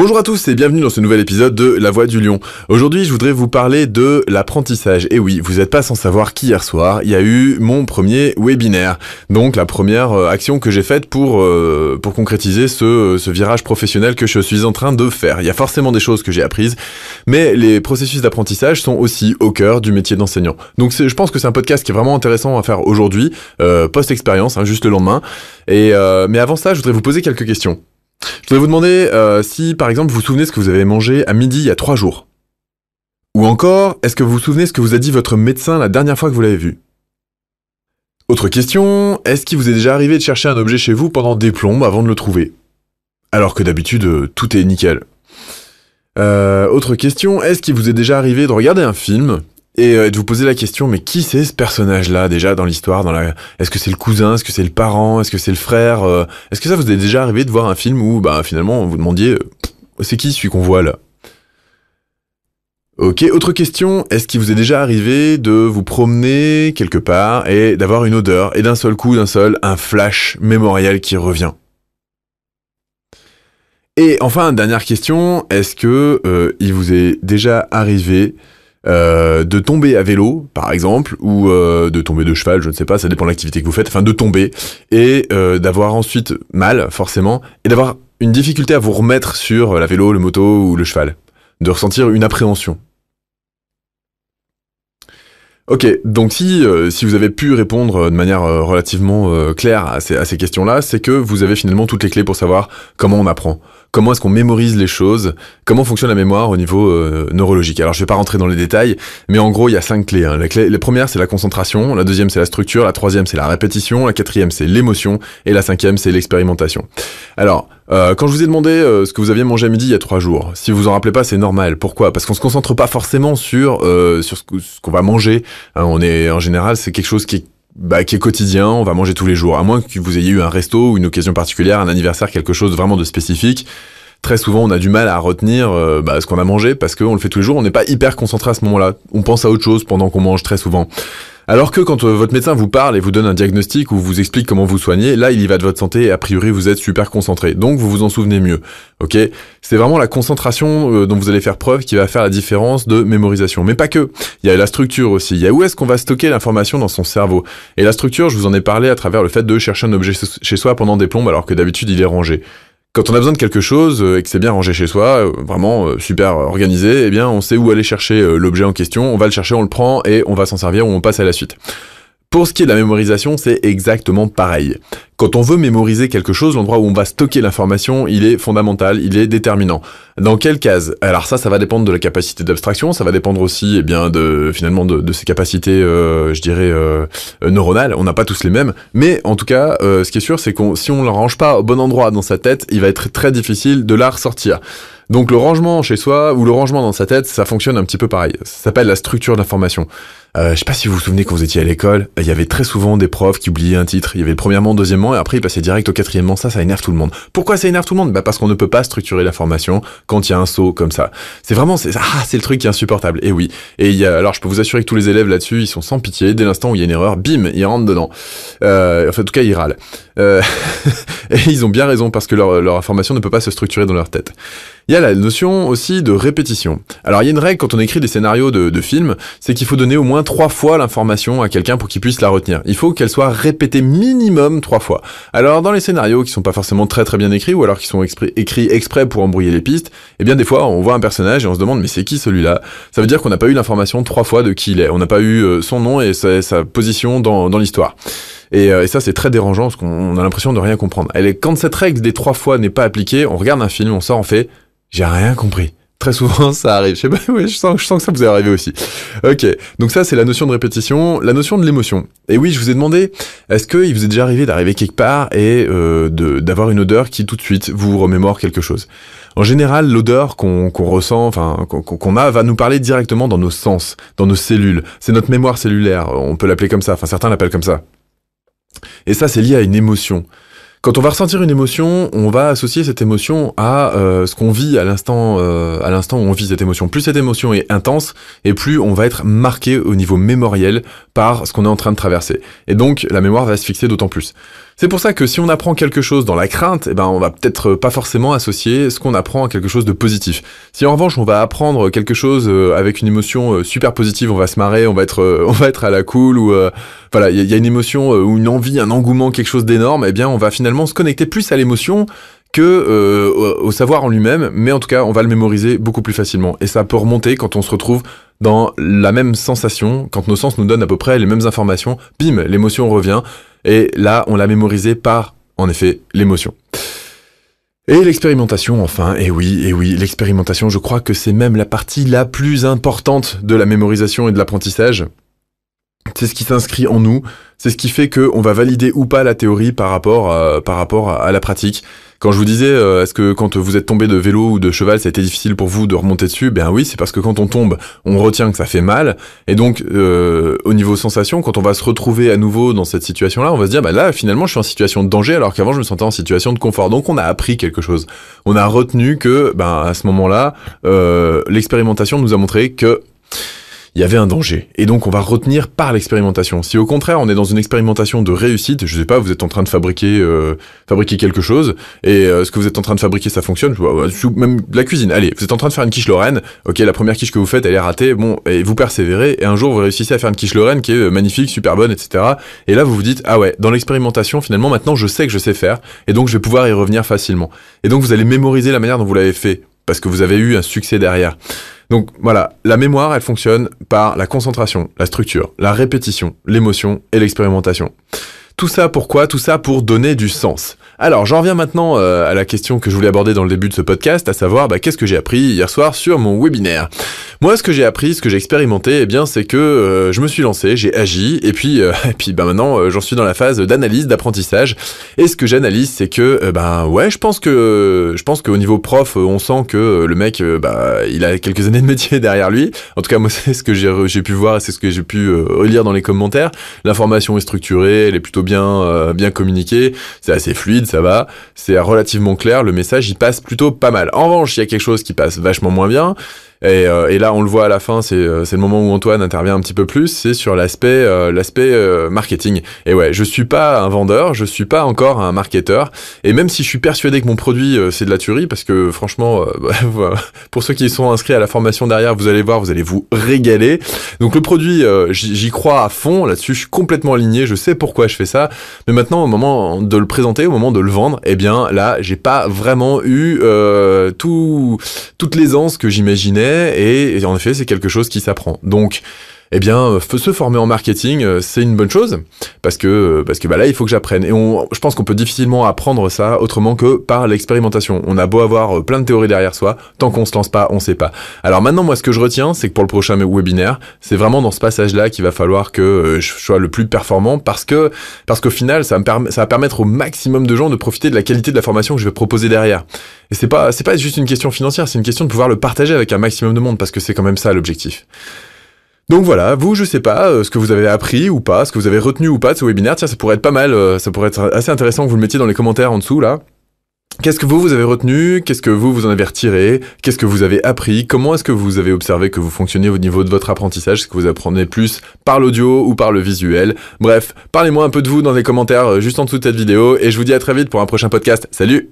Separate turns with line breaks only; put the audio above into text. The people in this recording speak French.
Bonjour à tous et bienvenue dans ce nouvel épisode de La Voix du Lion. Aujourd'hui, je voudrais vous parler de l'apprentissage. Et oui, vous n'êtes pas sans savoir qu'hier soir, il y a eu mon premier webinaire. Donc la première action que j'ai faite pour concrétiser ce virage professionnel que je suis en train de faire. Il y a forcément des choses que j'ai apprises, mais les processus d'apprentissage sont aussi au cœur du métier d'enseignant. Donc je pense que c'est un podcast qui est vraiment intéressant à faire aujourd'hui, post-expérience, juste le lendemain. Mais avant ça, je voudrais vous poser quelques questions. Je voudrais vous demander si, par exemple, vous vous souvenez ce que vous avez mangé à midi il y a 3 jours. Ou encore, est-ce que vous vous souvenez ce que vous a dit votre médecin la dernière fois que vous l'avez vu? Autre question, est-ce qu'il vous est déjà arrivé de chercher un objet chez vous pendant des plombes avant de le trouver? Alors que d'habitude, tout est nickel. Autre question, est-ce qu'il vous est déjà arrivé de regarder un film et de vous poser la question, mais qui c'est ce personnage-là déjà dans l'histoire, Est-ce que c'est le cousin, est-ce que c'est le parent, est-ce que c'est le frère Est-ce que ça vous est déjà arrivé de voir un film où finalement vous demandiez c'est qui celui qu'on voit là? Ok, autre question, est-ce qu'il vous est déjà arrivé de vous promener quelque part et d'avoir une odeur et d'un seul coup, un flash mémoriel qui revient? Et enfin, dernière question, est-ce que il vous est déjà arrivé de tomber à vélo, par exemple, ou de tomber de cheval, je ne sais pas, ça dépend de l'activité que vous faites, de tomber, et d'avoir ensuite mal, forcément, et d'avoir une difficulté à vous remettre sur la vélo, le moto ou le cheval, de ressentir une appréhension. Ok, donc si vous avez pu répondre de manière relativement claire à ces questions-là, c'est que vous avez finalement toutes les clés pour savoir comment on apprend. Comment est-ce qu'on mémorise les choses? Comment fonctionne la mémoire au niveau neurologique? Alors je vais pas rentrer dans les détails, mais en gros il y a 5 clés. La première c'est la concentration, la deuxième c'est la structure, la troisième c'est la répétition, la quatrième c'est l'émotion, et la cinquième c'est l'expérimentation. Alors, quand je vous ai demandé ce que vous aviez mangé à midi il y a 3 jours, si vous en rappelez pas, c'est normal. Pourquoi? Parce qu'on se concentre pas forcément sur ce qu'on va manger. En général, c'est quelque chose qui est quotidien, on va manger tous les jours. À moins que vous ayez eu un resto ou une occasion particulière, un anniversaire, quelque chose vraiment de spécifique. Très souvent, on a du mal à retenir ce qu'on a mangé parce qu'on le fait tous les jours. On n'est pas hyper concentré à ce moment-là. On pense à autre chose pendant qu'on mange très souvent. Alors que quand votre médecin vous parle et vous donne un diagnostic ou vous explique comment vous soignez, là, il y va de votre santé et a priori, vous êtes super concentré. Donc, vous vous en souvenez mieux. Ok? C'est vraiment la concentration dont vous allez faire preuve qui va faire la différence de mémorisation. Mais pas que. Il y a la structure aussi. Il y a où est-ce qu'on va stocker l'information dans son cerveau. Et la structure, je vous en ai parlé à travers le fait de chercher un objet chez soi pendant des plombes alors que d'habitude, il est rangé. Quand on a besoin de quelque chose et que c'est bien rangé chez soi, vraiment super organisé, eh bien on sait où aller chercher l'objet en question, on va le chercher, on le prend et on va s'en servir ou on passe à la suite. Pour ce qui est de la mémorisation, c'est exactement pareil. Quand on veut mémoriser quelque chose, l'endroit où on va stocker l'information, il est fondamental, il est déterminant. Dans quelle case? Alors ça va dépendre de la capacité d'abstraction, ça va dépendre aussi de ses capacités, neuronales. On n'a pas tous les mêmes, mais en tout cas, ce qui est sûr, c'est que si on ne le range pas au bon endroit dans sa tête, il va être très difficile de la ressortir. Donc le rangement chez soi ou le rangement dans sa tête, ça fonctionne un petit peu pareil. Ça s'appelle la structure d'information. Je sais pas si vous vous souvenez quand vous étiez à l'école, il y avait très souvent des profs qui oubliaient un titre. Il y avait le premièrement, deuxièmement, et après ils passaient direct au quatrièmement. Ça énerve tout le monde. Pourquoi ça énerve tout le monde? Parce qu'on ne peut pas structurer l'information quand il y a un saut comme ça. C'est le truc qui est insupportable. Et oui. Alors je peux vous assurer que tous les élèves là-dessus, ils sont sans pitié. Dès l'instant où il y a une erreur, bim, ils rentrent dedans. En tout cas, ils râlent. Et ils ont bien raison parce que leur information ne peut pas se structurer dans leur tête. Il y a la notion aussi de répétition. Alors il y a une règle quand on écrit des scénarios de films, c'est qu'il faut donner au moins 3 fois l'information à quelqu'un pour qu'il puisse la retenir. Il faut qu'elle soit répétée minimum 3 fois. Alors dans les scénarios qui sont pas forcément très très bien écrits ou alors qui sont écrits exprès pour embrouiller les pistes, eh bien des fois on voit un personnage et on se demande mais c'est qui celui-là? Ça veut dire qu'on n'a pas eu l'information 3 fois de qui il est. On n'a pas eu son nom et sa position dans l'histoire. Et ça c'est très dérangeant parce qu'on a l'impression de rien comprendre. Quand cette règle des 3 fois n'est pas appliquée, on regarde un film, on sort, on fait j'ai rien compris. Très souvent, ça arrive. Je sais pas, je sens que ça vous est arrivé aussi. Ok. Donc ça, c'est la notion de répétition, la notion de l'émotion. Et oui, je vous ai demandé, est-ce qu'il vous est déjà arrivé d'arriver quelque part et d'avoir une odeur qui tout de suite vous remémore quelque chose? En général, l'odeur qu'on ressent, qu'on a, va nous parler directement dans nos sens, dans nos cellules. C'est notre mémoire cellulaire. On peut l'appeler comme ça. Certains l'appellent comme ça. Et ça, c'est lié à une émotion. Quand on va ressentir une émotion, on va associer cette émotion à ce qu'on vit à l'instant où on vit cette émotion. Plus cette émotion est intense, et plus on va être marqué au niveau mémoriel par ce qu'on est en train de traverser. Et donc, la mémoire va se fixer d'autant plus. C'est pour ça que si on apprend quelque chose dans la crainte, eh ben on va peut-être pas forcément associer ce qu'on apprend à quelque chose de positif. Si en revanche on va apprendre quelque chose avec une émotion super positive, on va se marrer, on va être à la cool, ou voilà, il y a une émotion ou une envie, un engouement, quelque chose d'énorme, eh bien on va finalement se connecter plus à l'émotion que au savoir en lui-même, mais en tout cas on va le mémoriser beaucoup plus facilement. Et ça peut remonter quand on se retrouve dans la même sensation, quand nos sens nous donnent à peu près les mêmes informations, bim, l'émotion revient. Et là, on l'a mémorisé par, en effet, l'émotion. Et l'expérimentation, enfin, et oui, l'expérimentation, je crois que c'est même la partie la plus importante de la mémorisation et de l'apprentissage. C'est ce qui s'inscrit en nous, c'est ce qui fait qu'on va valider ou pas la théorie par rapport à la pratique. Quand je vous disais, est-ce que quand vous êtes tombé de vélo ou de cheval, ça a été difficile pour vous de remonter dessus? Ben oui, c'est parce que quand on tombe, on retient que ça fait mal. Et donc, au niveau sensation, quand on va se retrouver à nouveau dans cette situation-là, on va se dire, bah là, finalement, je suis en situation de danger, alors qu'avant, je me sentais en situation de confort. Donc, on a appris quelque chose. On a retenu que, ben, à ce moment-là, l'expérimentation nous a montré que il y avait un danger. Et donc, on va retenir par l'expérimentation. Si au contraire, on est dans une expérimentation de réussite, je sais pas, vous êtes en train de fabriquer quelque chose, et ce que vous êtes en train de fabriquer, ça fonctionne, même la cuisine. Allez, vous êtes en train de faire une quiche Lorraine, ok, la première quiche que vous faites, elle est ratée, bon, et vous persévérez, et un jour, vous réussissez à faire une quiche Lorraine qui est magnifique, super bonne, etc. Et là, vous vous dites, ah ouais, dans l'expérimentation, finalement, maintenant, je sais que je sais faire, et donc, je vais pouvoir y revenir facilement. Et donc, vous allez mémoriser la manière dont vous l'avez fait, parce que vous avez eu un succès derrière. Donc voilà, la mémoire, elle fonctionne par la concentration, la structure, la répétition, l'émotion et l'expérimentation. Tout ça pourquoi? Tout ça pour donner du sens. Alors, j'en reviens maintenant à la question que je voulais aborder dans le début de ce podcast, à savoir, qu'est-ce que j'ai appris hier soir sur mon webinaire? Moi, ce que j'ai appris, ce que j'ai expérimenté, eh bien, c'est que je me suis lancé, j'ai agi, et puis maintenant, j'en suis dans la phase d'analyse, d'apprentissage. Et ce que j'analyse, c'est que, je pense qu'au niveau prof, on sent que le mec, il a quelques années de métier derrière lui. En tout cas, moi, c'est ce que j'ai pu voir, et c'est ce que j'ai pu relire dans les commentaires. L'information est structurée, elle est plutôt bien communiquée, c'est assez fluide, ça va, c'est relativement clair, le message il passe plutôt pas mal. En revanche, il y a quelque chose qui passe vachement moins bien, et là on le voit à la fin, c'est le moment où Antoine intervient un petit peu plus, c'est sur l'aspect marketing. Et ouais, je suis pas un vendeur, je suis pas encore un marketeur, et même si je suis persuadé que mon produit c'est de la tuerie, parce que franchement, pour ceux qui sont inscrits à la formation derrière, vous allez voir, vous allez vous régaler. Donc le produit, j'y crois à fond, là-dessus je suis complètement aligné, je sais pourquoi je fais ça, mais maintenant au moment de le présenter, au moment de le vendre, eh bien là j'ai pas vraiment eu toute l'aisance que j'imaginais, et en effet c'est quelque chose qui s'apprend. Donc eh bien, se former en marketing, c'est une bonne chose, parce que là, il faut que j'apprenne. Et je pense qu'on peut difficilement apprendre ça autrement que par l'expérimentation. On a beau avoir plein de théories derrière soi, tant qu'on se lance pas, on sait pas. Alors maintenant, moi, ce que je retiens, c'est que pour le prochain webinaire, c'est vraiment dans ce passage-là qu'il va falloir que je sois le plus performant, parce qu'au final, ça va permettre au maximum de gens de profiter de la qualité de la formation que je vais proposer derrière. Et c'est pas juste une question financière, c'est une question de pouvoir le partager avec un maximum de monde, parce que c'est quand même ça l'objectif. Donc voilà, vous, je sais pas ce que vous avez appris ou pas, ce que vous avez retenu ou pas de ce webinaire. Tiens, ça pourrait être pas mal, ça pourrait être assez intéressant que vous le mettiez dans les commentaires en dessous, là. Qu'est-ce que vous avez retenu? Qu'est-ce que vous en avez retiré? Qu'est-ce que vous avez appris? Comment est-ce que vous avez observé que vous fonctionnez au niveau de votre apprentissage? Est-ce que vous apprenez plus par l'audio ou par le visuel? Bref, parlez-moi un peu de vous dans les commentaires juste en dessous de cette vidéo, et je vous dis à très vite pour un prochain podcast. Salut!